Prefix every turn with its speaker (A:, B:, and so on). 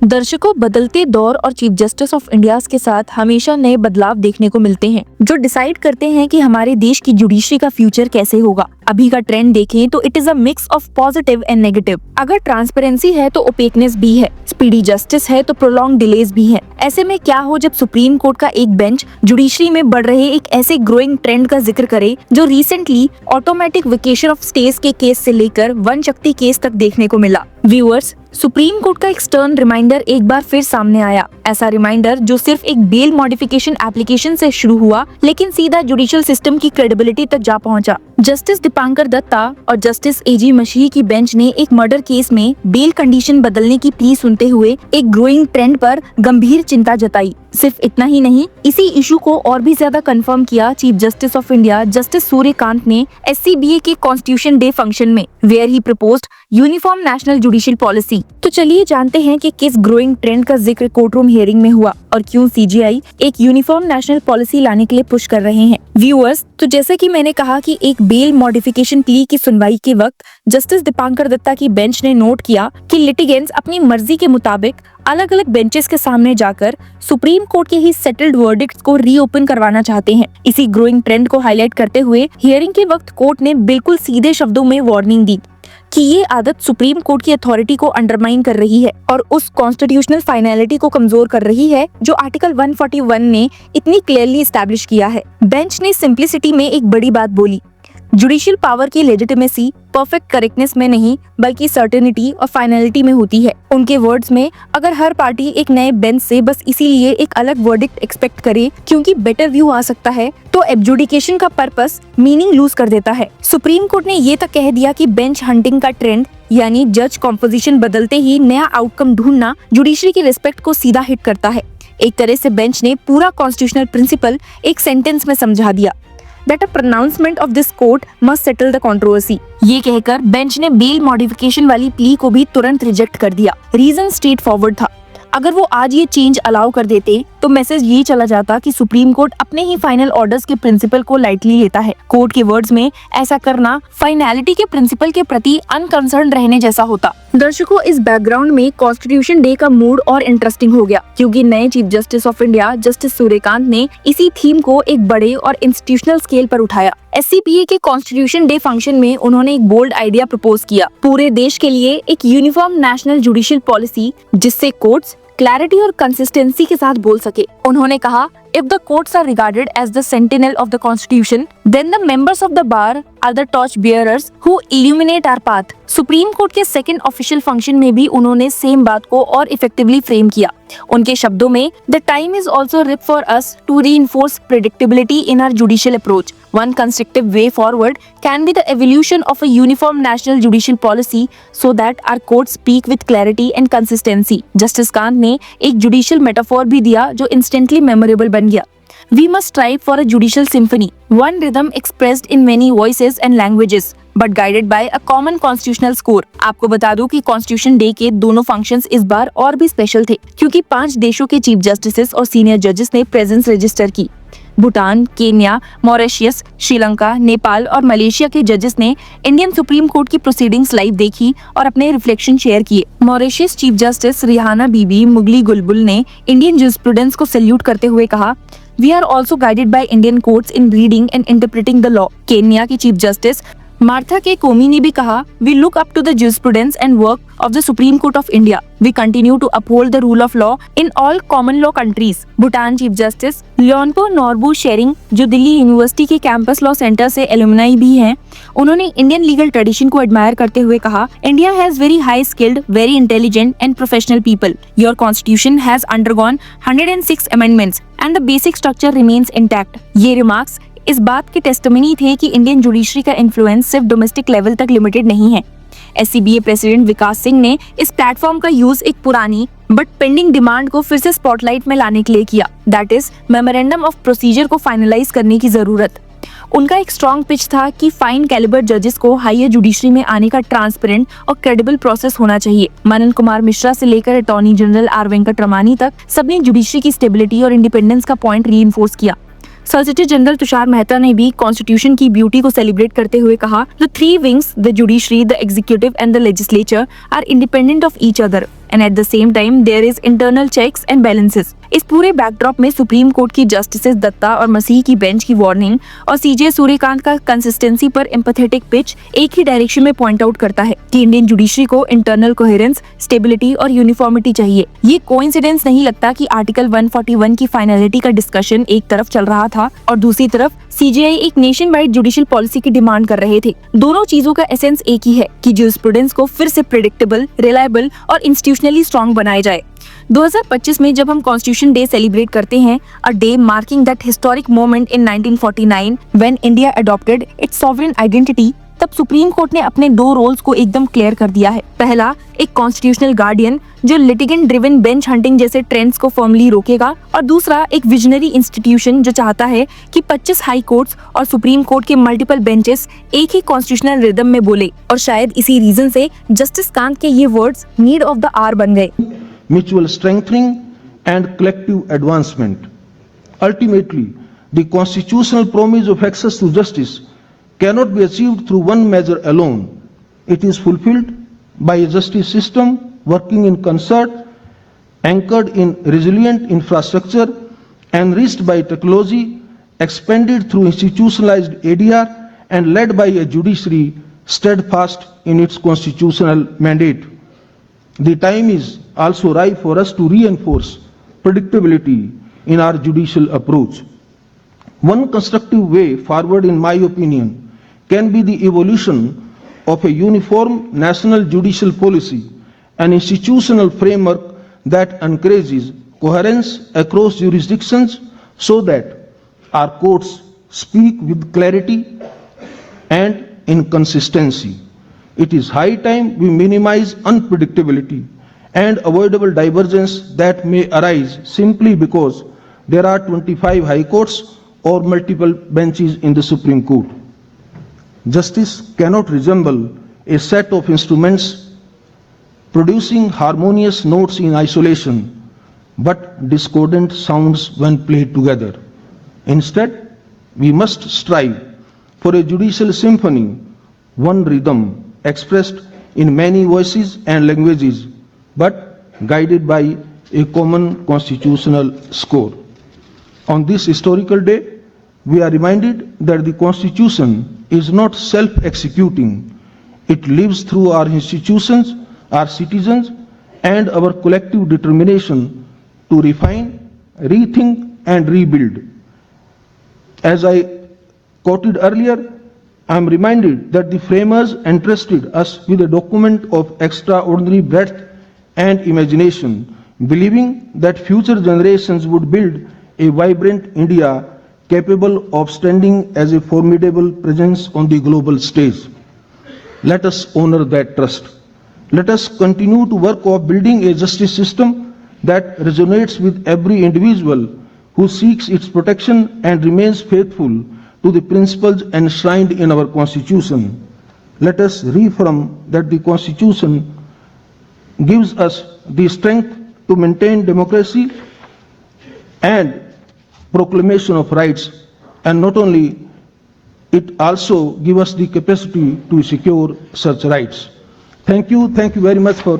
A: दर्शकों, बदलते दौर और चीफ जस्टिस ऑफ इंडिया के साथ हमेशा नए बदलाव देखने को मिलते हैं जो डिसाइड करते हैं कि हमारे देश की जुडिशरी का फ्यूचर कैसे होगा। अभी का ट्रेंड देखें तो it is a mix of positive and negative. अगर ट्रांसपेरेंसी है तो ओपेकनेस भी है, स्पीडी जस्टिस है तो प्रोलॉन्ग डिलेज भी है। ऐसे में क्या हो जब सुप्रीम कोर्ट का एक बेंच जुडिशरी में बढ़ रहे एक ऐसे ग्रोइंग ट्रेंड का जिक्र करे जो recently automatic vacation of stage के केस से लेकर वन शक्ति केस तक देखने को मिला। व्यूअर्स, सुप्रीम कोर्ट का एक स्टर्न रिमाइंडर एक बार फिर सामने आया। ऐसा रिमाइंडर जो सिर्फ एक बेल मॉडिफिकेशन एप्लीकेशन से शुरू हुआ लेकिन सीधा जुडिशियल सिस्टम की क्रेडिबिलिटी तक जा पहुंचा। जस्टिस दीपांकर दत्ता और जस्टिस एजी मशीह की बेंच ने एक मर्डर केस में बेल कंडीशन बदलने की प्ली सुनते हुए एक ग्रोइंग ट्रेंड पर गंभीर चिंता जताई। सिर्फ इतना ही नहीं, इसी इशू को और भी ज्यादा कंफर्म किया chief justice of India justice Suryakant ने SCBA के कॉन्स्टिट्यूशन डे फंक्शन में, where he proposed uniform national judicial policy. तो चलिए जानते हैं कि किस ग्रोइंग ट्रेंड का जिक्र कोर्टरूम हियरिंग में हुआ और क्यों CJI एक यूनिफॉर्म नेशनल पॉलिसी लाने के लिए पुश कर रहे हैं। व्यूअर्स, तो जैसे कि मैंने कहा कि एक बेल मॉडिफिकेशन प्ली की सुनवाई के वक्त जस्टिस दीपांकर दत्ता की बेंच ने नोट किया कि लिटिगेंट्स अपनी मर्जी के मुताबिक अलग अलग बेंचेस के सामने जाकर सुप्रीम कोर्ट के ही सेटल्ड वर्डिक्ट्स को रीओपन करवाना चाहते हैं। इसी ग्रोइंग ट्रेंड को हाईलाइट करते हुए हियरिंग के वक्त कोर्ट ने बिल्कुल सीधे शब्दों में वार्निंग दी कि ये आदत सुप्रीम कोर्ट की अथॉरिटी को अंडरमाइन कर रही है और उस कॉन्स्टिट्यूशनल फाइनलिटी को कमजोर कर रही है जो आर्टिकल 141 ने इतनी क्लियरली एस्टैब्लिश किया है। बेंच ने सिंप्लिसिटी में एक बड़ी बात बोली, जुडिशियल पावर की लेजिटिमेसी परफेक्ट करेक्टनेस में नहीं बल्कि सर्टेनिटी और फाइनलिटी में होती है। उनके वर्ड्स में, अगर हर पार्टी एक नए बेंच से बस इसीलिए एक अलग वर्डिक्ट एक्सपेक्ट करे क्योंकि बेटर व्यू आ सकता है तो एडजुडिकेशन का पर्पस मीनिंग लूज कर देता है। सुप्रीम कोर्ट ने ये तक कह दिया कि बेंच हंटिंग का ट्रेंड यानी जज कॉम्पोजिशन बदलते ही नया आउटकम ढूंढना जुडिशरी की रिस्पेक्ट को सीधा हिट करता है। एक तरह से बेंच ने पूरा कॉन्स्टिट्यूशनल प्रिंसिपल एक सेंटेंस में समझा दिया, that a pronouncement of this court must settle the controversy। ये कहकर बेंच ने बेल मॉडिफिकेशन वाली प्ली को भी तुरंत रिजेक्ट कर दिया। रीजन स्ट्रेट फॉरवर्ड था, अगर वो आज ये चेंज अलाउ कर देते तो मैसेज ये चला जाता कि सुप्रीम कोर्ट अपने ही फाइनल ऑर्डर्स के प्रिंसिपल को लाइटली लेता है। कोर्ट के वर्ड्स में ऐसा करना फाइनलिटी के प्रिंसिपल के प्रति अनकंसर्न रहने जैसा होता। दर्शकों, इस बैकग्राउंड में कॉन्स्टिट्यूशन डे का मूड और इंटरेस्टिंग हो गया क्योंकि नए chief justice of India justice Suryakant ने इसी थीम को एक बड़े और इंस्टीट्यूशनल स्केल पर उठाया। SCBA के कॉन्स्टिट्यूशन डे फंक्शन में उन्होंने एक बोल्ड आइडिया प्रपोज किया, पूरे देश के लिए एक यूनिफॉर्म नेशनल जुडिशियल पॉलिसी जिससे कोर्ट्स क्लैरिटी और कंसिस्टेंसी के साथ बोल सके। उन्होंने कहा, if the courts are regarded as the sentinel of the constitution, then the members of the bar are the torch bearers who illuminate our path। Supreme court के second official function में भी उन्होंने सेम बात को और effectively frame किया। उनके शब्दों में, the time is also ripe for us to reinforce predictability in our judicial approach। One constructive way forward can be the evolution of a uniform national judicial policy so that our courts speak with clarity and consistency। Justice Kant ने एक judicial metaphor भी दिया जो instantly memorable बन गया। We must strive for a judicial symphony, one rhythm expressed in many voices and languages, but guided by a common constitutional score। आपको बता दूं कि कॉन्स्टिट्यूशन डे के दोनों फंक्शंस इस बार और भी स्पेशल थे क्योंकि 5 देशों के चीफ जस्टिस और सीनियर जजेस ने प्रेजेंस रजिस्टर की। भूटान, केन्या, मॉरिशस, श्रीलंका, नेपाल और मलेशिया के जजेस ने इंडियन सुप्रीम कोर्ट की प्रोसीडिंग्स लाइव देखी और अपने रिफ्लेक्शन शेयर किए। मॉरिशस चीफ जस्टिस रिहाना बीबी मुगली गुलबुल ने इंडियन जूरिस्प्रूडेंस को सैल्यूट करते हुए कहा, We are also guided by Indian courts in reading and interpreting the law। Kenya की चीफ जस्टिस मार्था के कोमी ने भी कहा, We look up to the jurisprudence and work of the Supreme Court of India। We continue to uphold the rule of law in all common law countries। Bhutan chief justice Lyonpo Norbu Tshering, जो Delhi university के campus law centre से alumni भी हैं, उन्होंने Indian legal tradition को admire करते हुए कहा, India has very high skilled, very intelligent and professional people। Your constitution has undergone 106 amendments and the basic structure remains intact। ये रिमार्क्स इस बात के टेस्टिमनी थे कि इंडियन जुडिशरी का इन्फ्लुएंस सिर्फ डोमेस्टिक लेवल तक लिमिटेड नहीं है। SCBA प्रेसिडेंट विकास सिंह ने इस प्लेटफॉर्म का यूज एक पुरानी बट पेंडिंग डिमांड को फिर से स्पॉटलाइट में लाने के लिए किया, that is memorandum of procedure को फाइनलाइज करने की जरूरत। उनका एक स्ट्रॉन्ग पिच था कि फाइन कैलिबर जजेस को हायर जुडिशरी में आने का ट्रांसपेरेंट और क्रेडिबल प्रोसेस होना चाहिए। मनन कुमार मिश्रा से लेकर अटॉर्नी जनरल R वेंकटरमणी तक सबने जुडिशरी की स्टेबिलिटी और इंडिपेंडेंस का पॉइंट रीइंफोर्स किया। सॉलिसिटर जनरल तुषार मेहता ने भी कॉन्स्टिट्यूशन की ब्यूटी को सेलिब्रेट करते हुए कहा, the 3 wings, the judiciary, the executive and the legislature are independent of each other and at the same time there is internal checks and balances. इस पूरे बैकड्रॉप में सुप्रीम कोर्ट की justices Dutta और मसीह की बेंच की वार्निंग और सीजे सूर्यकांत का consistency पर एम्पैथेटिक पिच एक ही डायरेक्शन में पॉइंट आउट करता है कि इंडियन जुडिशरी को इंटरनल कोहेरेंस, स्टेबिलिटी और यूनिफॉर्मिटी चाहिए। ये कोइंसिडेंस नहीं लगता कि आर्टिकल 141 की फाइनलिटी का डिस्कशन एक तरफ चल रहा था और दूसरी तरफ सीजीआई एक नेशन वाइड जुडिशियल पॉलिसी की डिमांड कर रहे थे। दोनों चीजों का एसेंस एक ही है कि ज्यूरिस्प्रूडेंस को फिर से प्रेडिक्टेबल, रिलायबल और इंस्टीट्यूशनली स्ट्रॉन्ग बनाया जाए। 2025 में जब हम कॉन्स्टिट्यूशन डे सेलिब्रेट करते हैं, a day marking that historic moment in 1949 when India adopted it's sovereign identity, तब सुप्रीम कोर्ट ने अपने दो रोल्स को एकदम क्लियर कर दिया है। पहला, एक कॉन्स्टिट्यूशनल गार्डियन जो लिटिगेंट ड्रिवन बेंच हंटिंग जैसे ट्रेंड्स को फर्मली रोकेगा, और दूसरा एक विजनरी इंस्टीट्यूशन जो चाहता है कि 25 हाई कोर्ट्स और सुप्रीम कोर्ट के मल्टीपल बेंचेस एक ही कॉन्स्टिट्यूशनल रिदम में बोले। और शायद इसी रीजन से जस्टिस कांत के ये words need of the hour बन गए।
B: Mutual strengthening and collective advancement. Ultimately, the constitutional promise of access to justice cannot be achieved through one measure alone. It is fulfilled by a justice system working in concert, anchored in resilient infrastructure, enriched by technology, expanded through institutionalized ADR, and led by a judiciary steadfast in its constitutional mandate. The time is also ripe for us to reinforce predictability in our judicial approach. One constructive way forward, in my opinion, can be the evolution of a uniform national judicial policy, an institutional framework that encourages coherence across jurisdictions so that our courts speak with clarity and in consistency. It is high time we minimize unpredictability and avoidable divergence that may arise simply because there are 25 high courts or multiple benches in the Supreme Court. Justice cannot resemble a set of instruments producing harmonious notes in isolation, but discordant sounds when played together. Instead, we must strive for a judicial symphony, one rhythm expressed in many voices and languages, but guided by a common constitutional score. On this historical day, we are reminded that the Constitution is not self-executing. It lives through our institutions, our citizens, and our collective determination to refine, rethink, and rebuild. As I quoted earlier, I am reminded that the framers entrusted us with a document of extraordinary breadth and imagination, believing that future generations would build a vibrant India capable of standing as a formidable presence on the global stage. Let us honor that trust. Let us continue to work of building a justice system that resonates with every individual who seeks its protection and remains faithful to the principles enshrined in our Constitution. Let us reaffirm that the Constitution gives us the strength to maintain democracy and proclamation of rights, and not only it also gives us the capacity to secure such rights. Thank you very much for